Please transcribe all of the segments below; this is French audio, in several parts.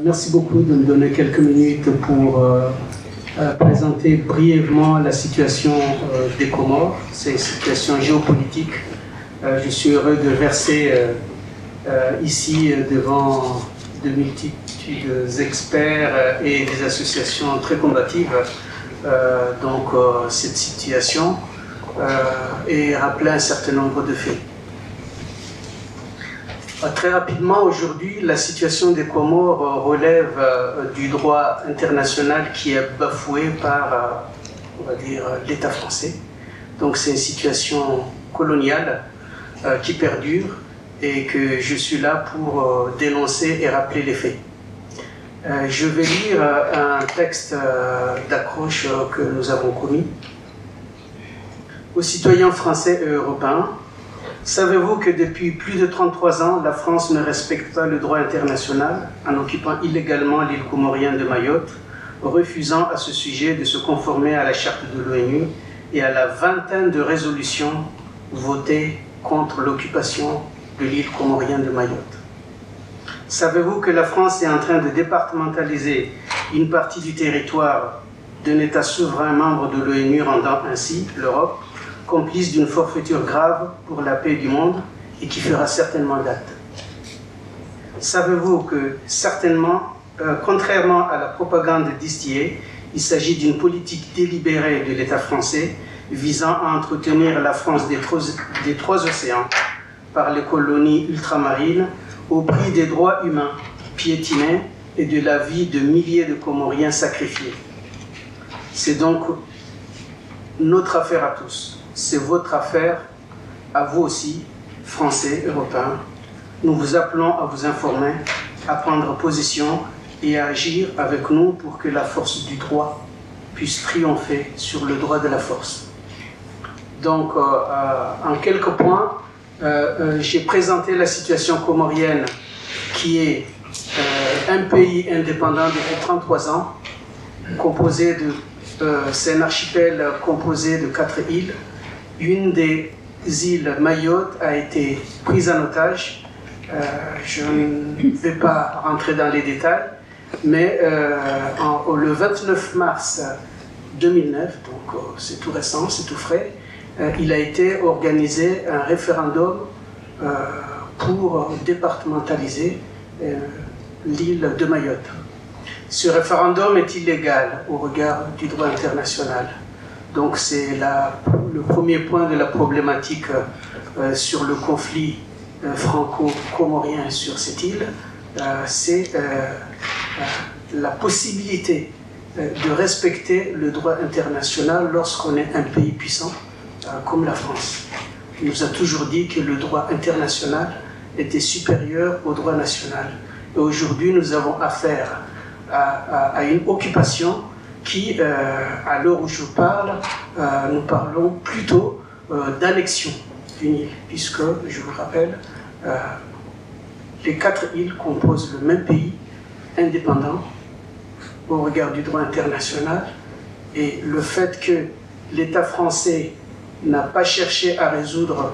Merci beaucoup de me donner quelques minutes pour présenter brièvement la situation des Comores. C'est une situation géopolitique. Je suis heureux de verser ici devant de multitudes d'experts et des associations très combatives cette situation et rappeler un certain nombre de faits. Très rapidement, aujourd'hui, la situation des Comores relève du droit international qui est bafoué par, on va dire, l'État français. Donc c'est une situation coloniale qui perdure et que je suis là pour dénoncer et rappeler les faits. Je vais lire un texte d'accroche que nous avons commis aux citoyens français et européens. Savez-vous que depuis plus de 33 ans, la France ne respecte pas le droit international en occupant illégalement l'île comorienne de Mayotte, refusant à ce sujet de se conformer à la charte de l'ONU et à la vingtaine de résolutions votées contre l'occupation de l'île comorienne de Mayotte? Savez-vous que la France est en train de départementaliser une partie du territoire d'un État souverain membre de l'ONU, rendant ainsi l'Europe complice d'une forfaiture grave pour la paix du monde et qui fera certainement date? Savez-vous que, contrairement à la propagande distillée, il s'agit d'une politique délibérée de l'État français visant à entretenir la France des trois océans par les colonies ultramarines au prix des droits humains piétinés et de la vie de milliers de Comoriens sacrifiés? C'est donc notre affaire à tous. C'est votre affaire, à vous aussi, Français, Européens. Nous vous appelons à vous informer, à prendre position et à agir avec nous pour que la force du droit puisse triompher sur le droit de la force. Donc, en quelques points, j'ai présenté la situation comorienne qui est un pays indépendant depuis 33 ans, composé de... c'est un archipel composé de 4 îles. Une des îles, Mayotte, a été prise en otage. Je ne vais pas rentrer dans les détails, mais le 29 mars 2009, donc c'est tout récent, c'est tout frais, il a été organisé un référendum pour départementaliser l'île de Mayotte. Ce référendum est illégal au regard du droit international. Donc c'est le premier point de la problématique sur le conflit franco-comorien sur cette île, c'est la possibilité de respecter le droit international lorsqu'on est un pays puissant comme la France. On nous a toujours dit que le droit international était supérieur au droit national. Et aujourd'hui, nous avons affaire à une occupation qui, à l'heure où je parle, nous parlons plutôt d'annexion d'une île, puisque, je vous rappelle, les 4 îles composent le même pays, indépendant, au regard du droit international, et le fait que l'État français n'a pas cherché à résoudre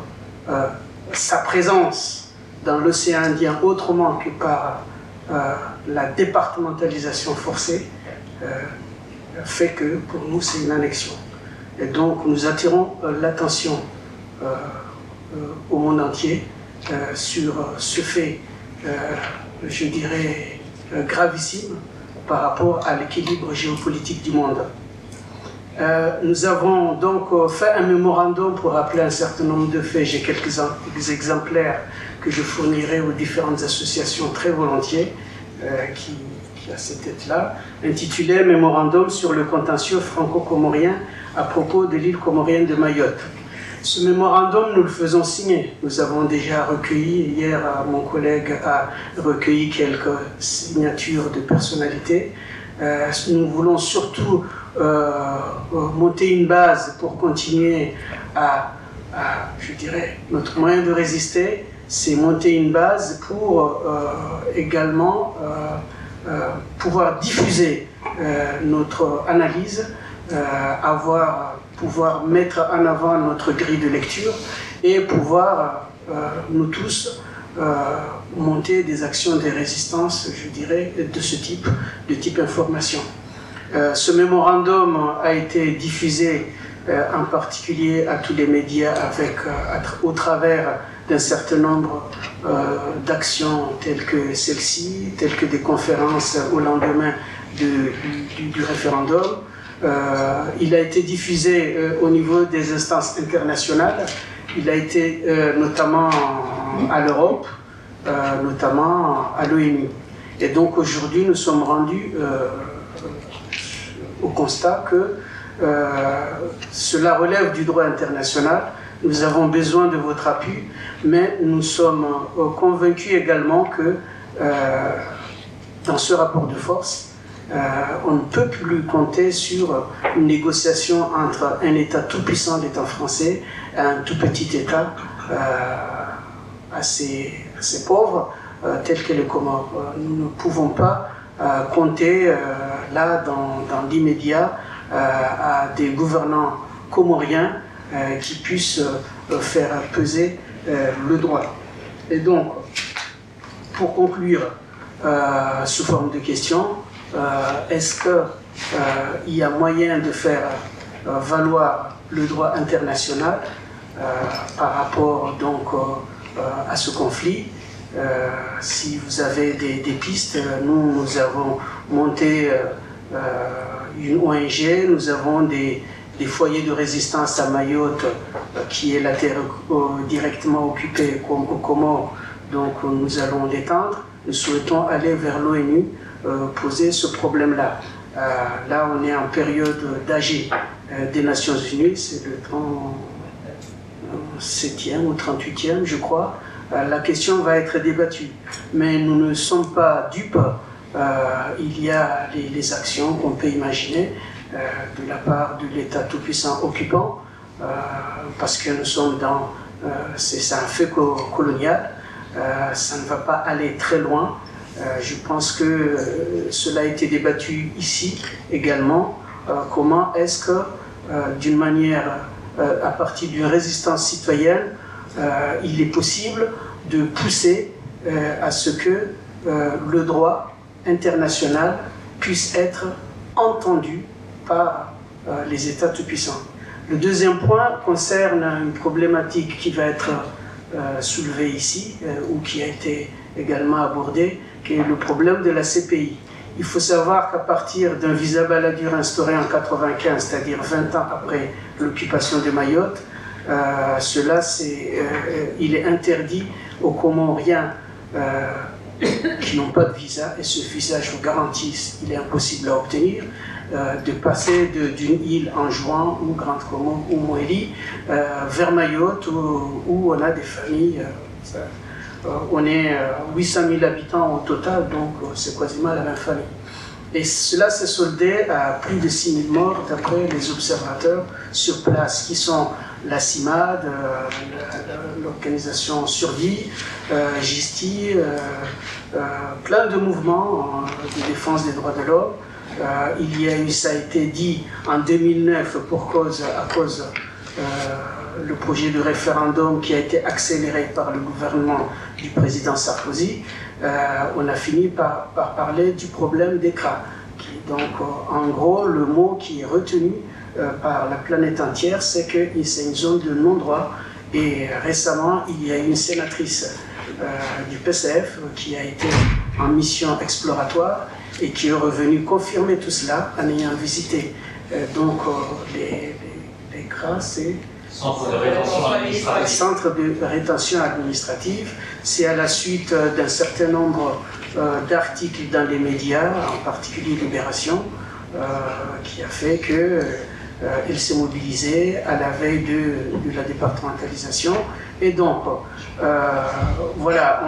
sa présence dans l'océan Indien autrement que par la départementalisation forcée, fait que pour nous c'est une annexion. Et donc nous attirons l'attention au monde entier sur ce fait, je dirais, gravissime par rapport à l'équilibre géopolitique du monde. Nous avons donc fait un mémorandum pour rappeler un certain nombre de faits. J'ai quelques exemplaires que je fournirai aux différentes associations très volontiers qui a cette tête-là, intitulé « Mémorandum sur le contentieux franco-comorien à propos de l'île comorienne de Mayotte ». Ce mémorandum, nous le faisons signer. Nous avons déjà recueilli, hier mon collègue a recueilli quelques signatures de personnalités. Nous voulons surtout monter une base pour continuer je dirais, notre moyen de résister, c'est monter une base pour également pouvoir diffuser notre analyse, pouvoir mettre en avant notre grille de lecture et pouvoir nous tous monter des actions de résistance, je dirais, de ce type, de type information. Ce mémorandum a été diffusé en particulier à tous les médias au travers d'un certain nombre d'actions telles que celle-ci, telles que des conférences au lendemain du référendum. Il a été diffusé au niveau des instances internationales. Il a été notamment à l'Europe, notamment à l'ONU. Et donc aujourd'hui, nous sommes rendus au constat que cela relève du droit international. Nous avons besoin de votre appui, mais nous sommes convaincus également que dans ce rapport de force, on ne peut plus compter sur une négociation entre un État tout-puissant, l'État français, et un tout petit État assez pauvre, tel que les Comores. Nous ne pouvons pas compter là, dans l'immédiat, à des gouvernants comoriens qui puissent faire peser le droit. Et donc, pour conclure, sous forme de question, est-ce qu'il y a moyen de faire valoir le droit international par rapport donc à ce conflit? Si vous avez des pistes, nous avons monté une ONG, nous avons des foyers de résistance à Mayotte, qui est la terre directement occupée aux Comores, donc nous allons l'étendre. Nous souhaitons aller vers l'ONU, poser ce problème-là. Là, on est en période d'AG des Nations Unies, c'est le 37e ou 38e, je crois. La question va être débattue. Mais nous ne sommes pas dupes. Il y a les actions qu'on peut imaginer de la part de l'État tout-puissant occupant, parce que nous sommes dans... c'est un fait colonial, ça ne va pas aller très loin. Je pense que cela a été débattu ici également. Comment est-ce que, d'une manière, à partir d'une résistance citoyenne, il est possible de pousser à ce que le droit international puisse être entendu par les États tout-puissants. Le deuxième point concerne une problématique qui va être soulevée ici, ou qui a été également abordée, qui est le problème de la CPI. Il faut savoir qu'à partir d'un visa baladure instauré en 1995, c'est-à-dire 20 ans après l'occupation de Mayotte, il est interdit aux Comoriens qui n'ont pas de visa, et ce visa, je vous garantis, il est impossible à obtenir, de passer d'une île en Jouan ou Grande Comore ou Moélie vers Mayotte, où on a des familles. On est 800 000 habitants au total, donc c'est quasiment la même famille. Et cela s'est soldé à plus de 6 000 morts d'après les observateurs sur place, qui sont la CIMAD, l'organisation Survie, GISTI, plein de mouvements de défense des droits de l'homme. Il y a eu, ça a été dit en 2009, à cause le projet de référendum qui a été accéléré par le gouvernement du président Sarkozy, on a fini par parler du problème des CRA. Donc, en gros, le mot qui est retenu par la planète entière, c'est que c'est une zone de non-droit. Et récemment, il y a une sénatrice du PCF qui a été en mission exploratoire et qui est revenue confirmer tout cela en ayant visité les CRA, c'est Centre de rétention administrative. Centre de rétention administrative. C'est à la suite d'un certain nombre d'articles dans les médias, en particulier Libération, qui a fait qu'elle s'est mobilisée à la veille de la départementalisation. Et donc, voilà,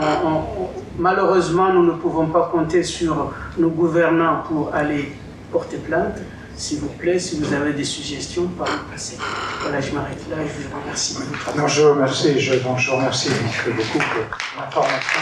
malheureusement, nous ne pouvons pas compter sur nos gouvernants pour aller porter plainte. S'il vous plaît, si vous avez des suggestions, par le passé. Voilà, je m'arrête là et je vous remercie de votre attention. Non, je vous remercie beaucoup pour l'information.